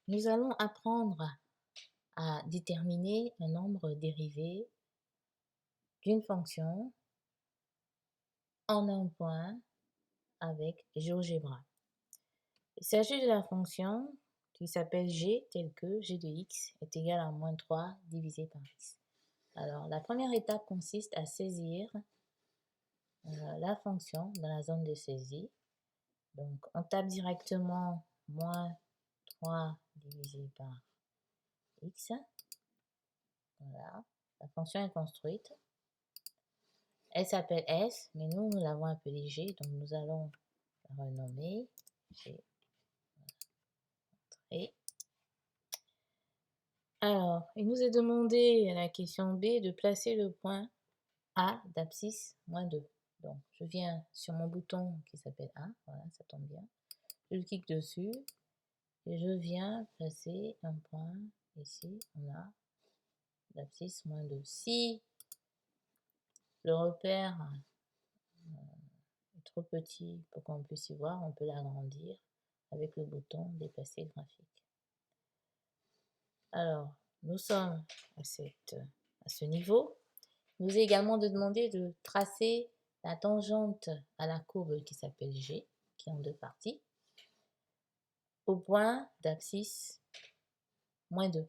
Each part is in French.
nous allons apprendre à déterminer un nombre dérivé d'une fonction en un point avec GeoGebra. Il s'agit de la fonction qui s'appelle g, telle que g de x est égal à moins 3 divisé par x. Alors, la première étape consiste à saisir la fonction dans la zone de saisie. Donc, on tape directement moins 3 divisé par x. Voilà, la fonction est construite. Elle s'appelle S, mais nous l'avons appelée G, donc nous allons la renommer G. Et alors, il nous est demandé, à la question B, de placer le point A d'abscisse moins 2. Donc, je viens sur mon bouton qui s'appelle A, voilà, ça tombe bien. Je clique dessus et je viens placer un point ici, on a d'abscisse moins 2. Si le repère est trop petit pour qu'on puisse y voir, on peut l'agrandir avec le bouton déplacer graphique. Alors, nous sommes à ce niveau. Il nous est également demandé de tracer la tangente à la courbe qui s'appelle G, qui est en deux parties, au point d'abscisse moins 2.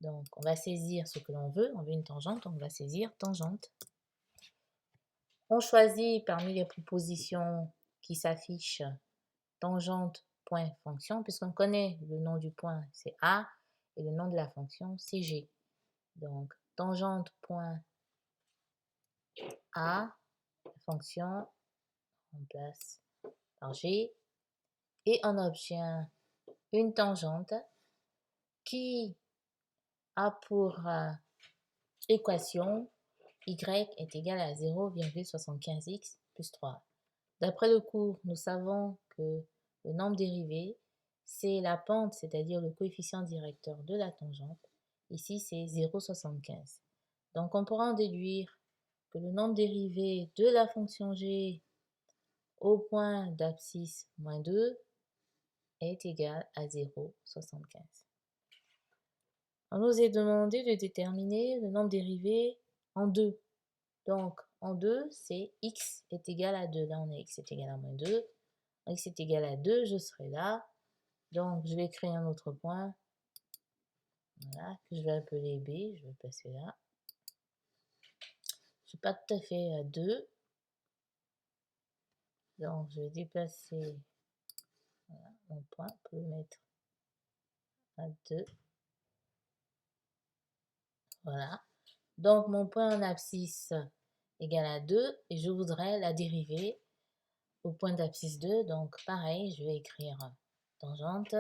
Donc, on va saisir ce que l'on veut. On veut une tangente, on va saisir tangente. On choisit parmi les propositions qui s'affichent tangente, point, fonction, puisqu'on connaît le nom du point, c'est A, et le nom de la fonction, c'est G. Donc, tangente, point, A, la fonction, on place par G, et on obtient une tangente qui a pour équation y est égal à 0,75x plus 3. D'après le cours, nous savons que le nombre dérivé, c'est la pente, c'est-à-dire le coefficient directeur de la tangente. Ici, c'est 0,75. Donc, on pourra en déduire que le nombre dérivé de la fonction g au point d'abscisse moins 2 est égal à 0,75. On nous est demandé de déterminer le nombre dérivé en 2. Donc, en 2, c'est x est égal à 2. Là, on a x est égal à moins 2. X est égal à 2, je serai là. Donc, je vais créer un autre point. Voilà, que je vais appeler B. Je vais passer là. Je ne suis pas tout à fait à 2. Donc, je vais déplacer voilà, mon point pour le mettre à 2. Voilà. Donc, mon point en abscisse égale à 2 et je voudrais la dériver au point d'abscisse 2. Donc, pareil, je vais écrire tangente,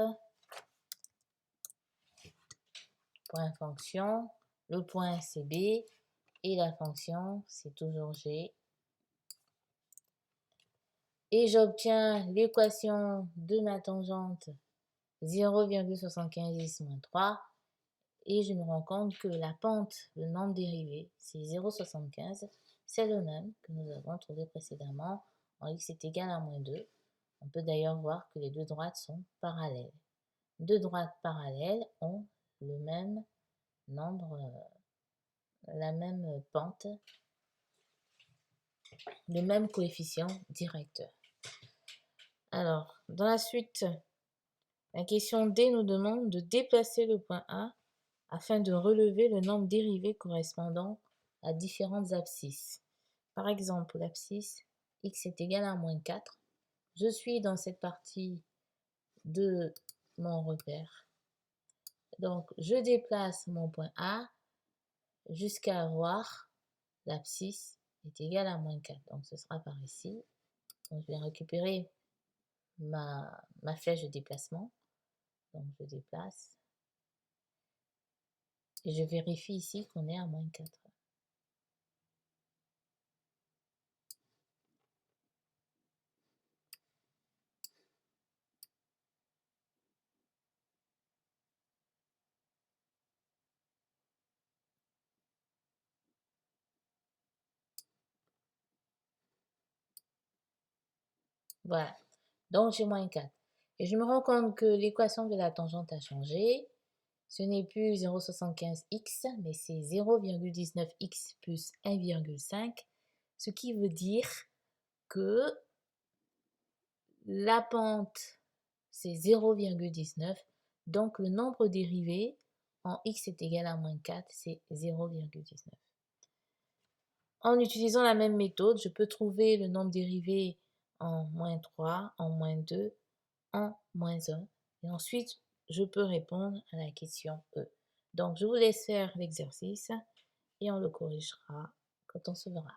point fonction. Le point, c'est B et la fonction, c'est toujours G. Et j'obtiens l'équation de ma tangente 0,75x moins 3 et je me rends compte que la pente, le nombre dérivé, c'est 0,75, c'est le même que nous avons trouvé précédemment en x est égal à moins 2. On peut d'ailleurs voir que les deux droites sont parallèles. Deux droites parallèles ont le même nombre, la même pente, le même coefficient directeur. Alors, dans la suite, la question D nous demande de déplacer le point A afin de relever le nombre dérivé correspondant à différentes abscisses. Par exemple, l'abscisse x est égal à moins 4. Je suis dans cette partie de mon repère. Donc, je déplace mon point A jusqu'à avoir l'abscisse est égal à moins 4. Donc, ce sera par ici. Donc, je vais récupérer ma flèche de déplacement. Donc, je déplace. Et je vérifie ici qu'on est à moins 4. Voilà. Donc, j'ai moins 4. Et je me rends compte que l'équation de la tangente a changé. Ce n'est plus 0,75x, mais c'est 0,19x plus 1,5, ce qui veut dire que la pente, c'est 0,19, donc le nombre dérivé en x est égal à moins 4, c'est 0,19. En utilisant la même méthode, je peux trouver le nombre dérivé en moins 3, en moins 2, en moins 1. Et ensuite, je peux répondre à la question E. Donc, je vous laisse faire l'exercice et on le corrigera quand on se verra.